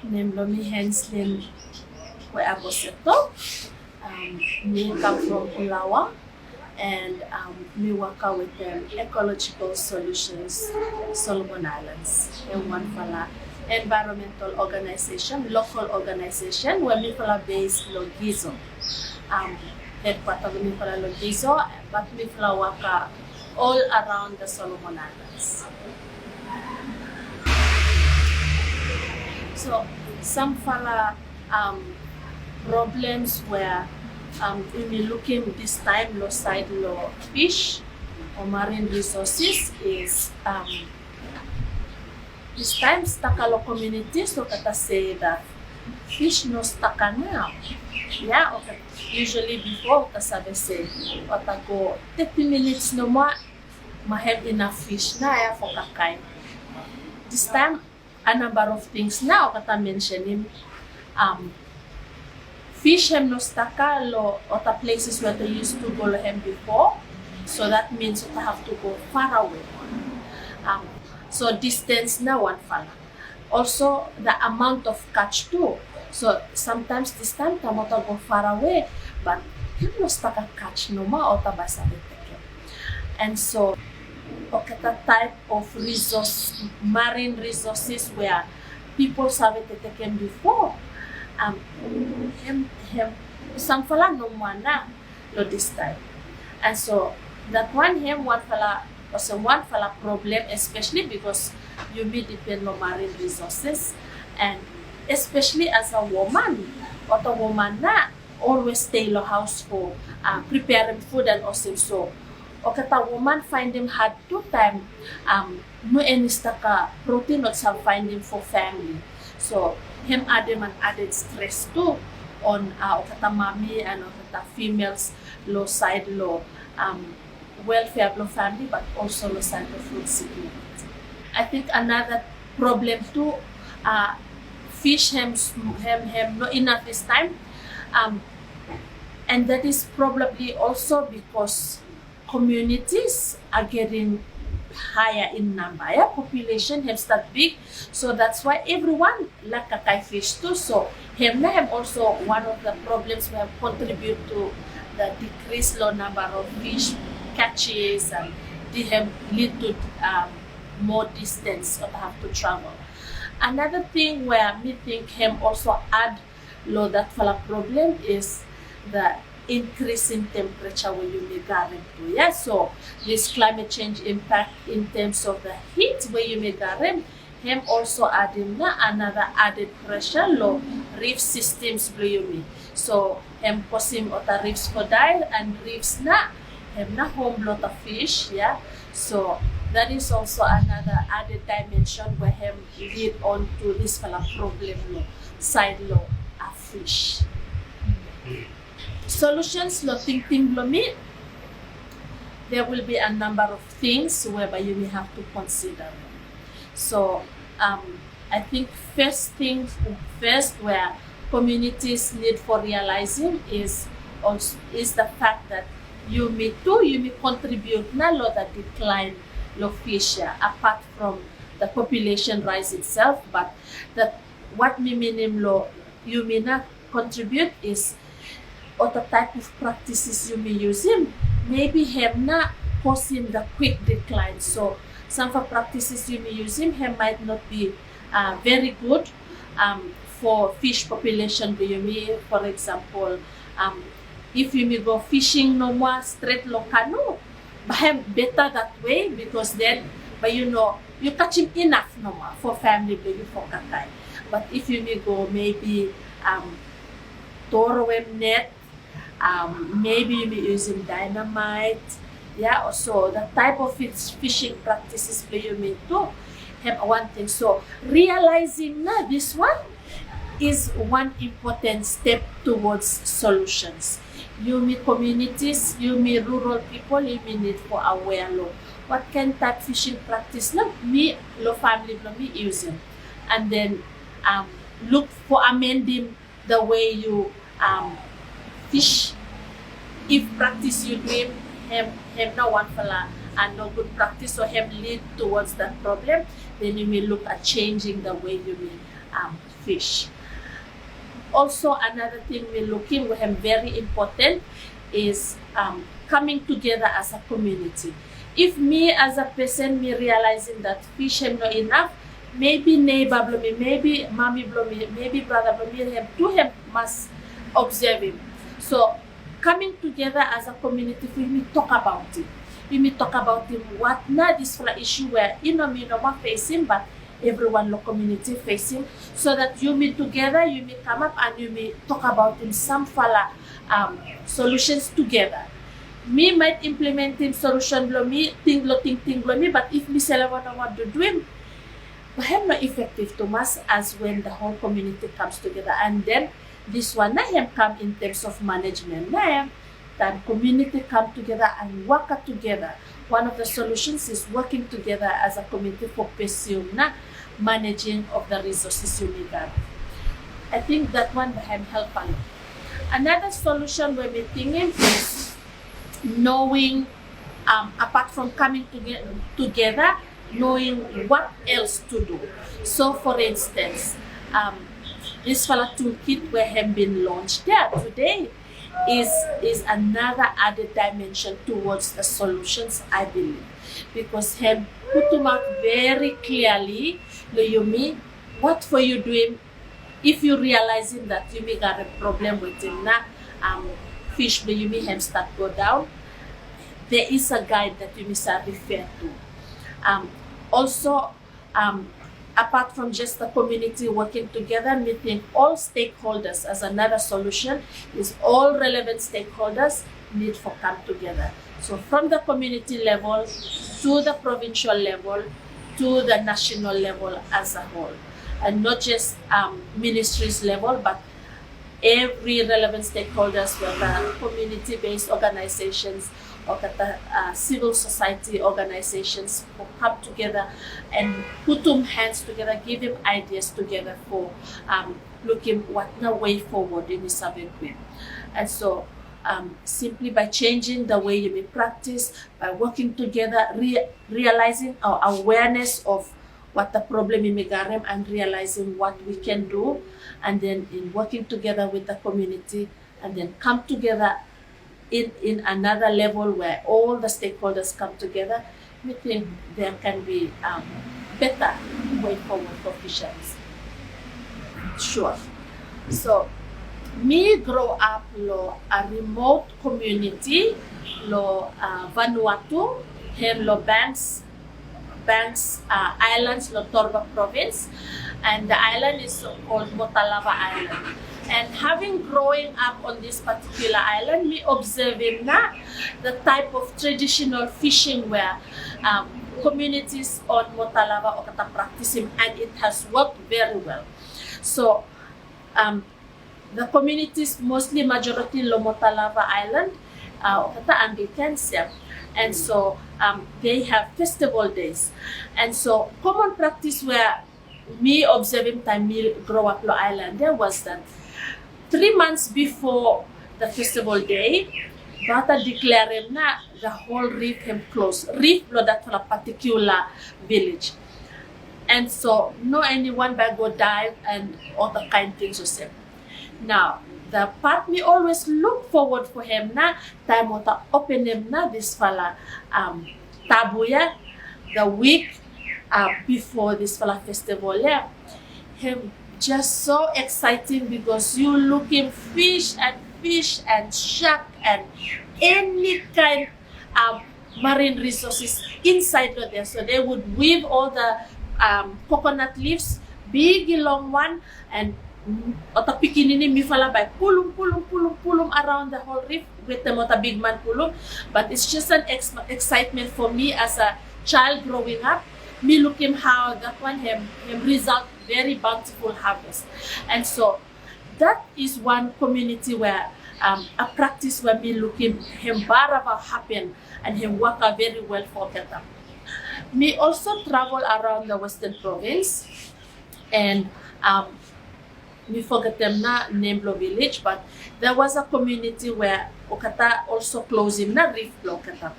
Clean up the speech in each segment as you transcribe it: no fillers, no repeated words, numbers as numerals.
Namely Hensllyn Boseto. Me come from Ulawa, and me work with Ecological Solutions Solomon Islands. And one fala environmental organization, local organization, where me fala based Logizo. Headquarter me fala Logizo, but me fala work all around the Solomon Islands. So some fala problems where we be looking this time low side low fish or marine resources is this time stakalo community, so kata say that fish no staka now. Yeah, okay. Usually before kasabi say go 30 minutes no more ma have enough fish na ya for kakay. This time a number of things now kata mentioning fish hem no staka lo other places where they used to go hem before, so that means you have to go far away. So distance now one fala. Also the amount of catch too. So sometimes this time tamota go far away, but hem no staka catch no ma ota basa teke. And so okay, the type of resource, marine resources where people have taken before. Some fala no mana lo this time, and so that one fala also one fala problem, especially because you may depend on marine resources, and especially as a woman or the woman na always stay in the house for preparing food and also so okay, the woman find them hard to time no any staka protein not some finding for family, so him added stress too on okata mommy and okata females low side low welfare of family, but also low side of food security. I think another problem too, fish hem not enough this time, and that is probably also because communities are getting higher in number. Yeah? Population have start big, so that's why everyone like a fish too. So hem also one of the problems we have contribute to the decreased low number of fish catches, and they have lead to more distance that have to travel. Another thing where me think hem also add low that fala problem is the increasing temperature when you may garden to. Yeah, so this climate change impact in terms of the heat where you may garden, him also adding another added pressure low reef systems Blo Iumi. So him causing other reefs for die, and reefs na him na home lot of fish. Yeah, so that is also another added dimension where him lead on to this fala problem low side low of fish. Solutions lo thinking lo me, there will be a number of things whereby you may have to consider. So I think first where communities need for realizing is the fact that you may contribute na lo the decline lo fish apart from the population rise itself, but that what me meaning lo you may not contribute is or the type of practices you may use him, maybe him not causing the quick decline. So some of the practices you may use him might not be very good for fish population. For example, if you may go fishing no more straight low canoe, but better that way, because then but you catch him enough no more for family baby for kakay. But if you may go maybe torwem net, maybe you may using dynamite, yeah, also the type of fishing practices you may do have one thing. So realizing that this one is one important step towards solutions. You meet communities, you meet rural people, you may need for aware law. What kind type fishing practice me family me using, and then look for amending the way you fish. If practice you do have no one fala and no good practice, so have lead towards that problem, then you may look at changing the way you may fish. Also, another thing we're looking for very important is coming together as a community. If me as a person, me realizing that fish have not enough, maybe neighbor blow me, maybe mommy blow me, maybe brother blow me, him must observe him. So coming together as a community, we may talk about it. We may talk about him what not this for issue where me no facing, but everyone in the community facing, so that you meet together, you may come up and you may talk about in some fala solutions together. Me might implement him solution blow me, think blow me, but if me say I want to do him, but him not effective to us as when the whole community comes together. And then this one na him come in terms of management. Na him that community come together and work together. One of the solutions is working together as a community for pursue na managing of the resources you need. I think that one can help a lot. Another solution we're thinking is knowing, apart from coming together, knowing what else to do. So, for instance, this fala toolkit where have been launched there today is another added dimension towards the solutions, I believe, because him put them out very clearly, Iumi, what for you doing if you realizing that you may got a problem with him na fish you may have start go down. There is a guide that you may refer to. Also, apart from just the community working together, meeting all stakeholders as another solution is all relevant stakeholders need to come together. So from the community level to the provincial level to the national level as a whole, and not just ministries level, but every relevant stakeholders, whether community-based organizations or civil society organizations, will come together and put them hands together, give them ideas together for looking what the way forward in the survey. And so simply by changing the way you may practice, by working together, realizing our awareness of what the problem in Megarem and realizing what we can do, and then in working together with the community, and then come together in another level where all the stakeholders come together, we think there can be better way forward for fisheries. Sure. So, me grow up lo a remote community lo Vanuatu, here lo Banks Islands, lo Torba province, and the island is called Motalava Island. And having growing up on this particular island, we observing na the type of traditional fishing where communities on Motalava or kata practicing, and it has worked very well. So the communities, mostly majority lo Motalava Island, kata Anglican, and so they have festival days. And so common practice where me observing time me grow up lo island, there was that 3 months before the festival day, Bata declare na the whole reef him closed. Reef lo that for a particular village. And so no anyone by go dive and other kind things or say. Now the part me always look forward for him na time to open him na this fala tabuya the week before this fala festival, yeah. Him just so exciting because you looking fish and shark and any kind of marine resources inside of there. So they would weave all the coconut leaves, big long one, and ota pikinini mi fala by pulum around the whole reef with the mota big man pulum. But it's just an excitement for me as a child growing up. Me looking how that one him result very bountiful harvest. And so that is one community where a practice where me looking him barava happen and him work very well for better. Me also travel around the Western Province, and me forget them na Nemblo village, but there was a community where Okata also closing na reef Okata.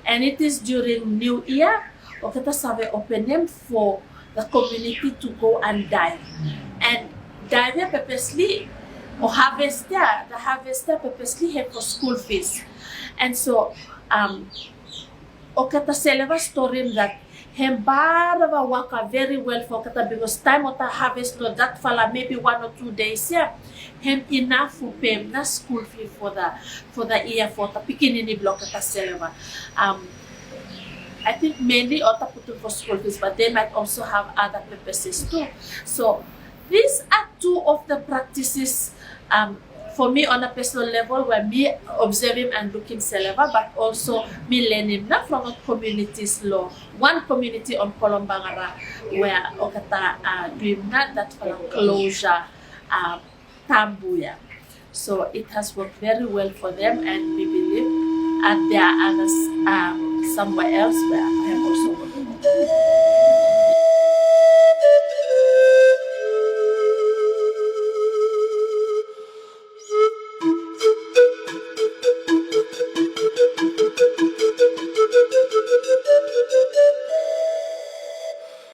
And it is during New Year, Okata Save open them for the community to go and dive. And dive purposely or the harvester purposely have for school fees. And so okata seleva story that hem barava waka very well for kata because time of the harvest no that fala maybe 1 or 2 days hem enough for pay na school fee for the year for the pikinini block kata seleva. I think mainly Ota put for school fees, but they might also have other purposes too. So these are two of the practices for me on a personal level where me observing and looking Seleva, but also me learning not from a community's law. One community on Kolombangara where Okata doing that for closure tambuya. So it has worked very well for them, and we believe there are others somewhere else where I have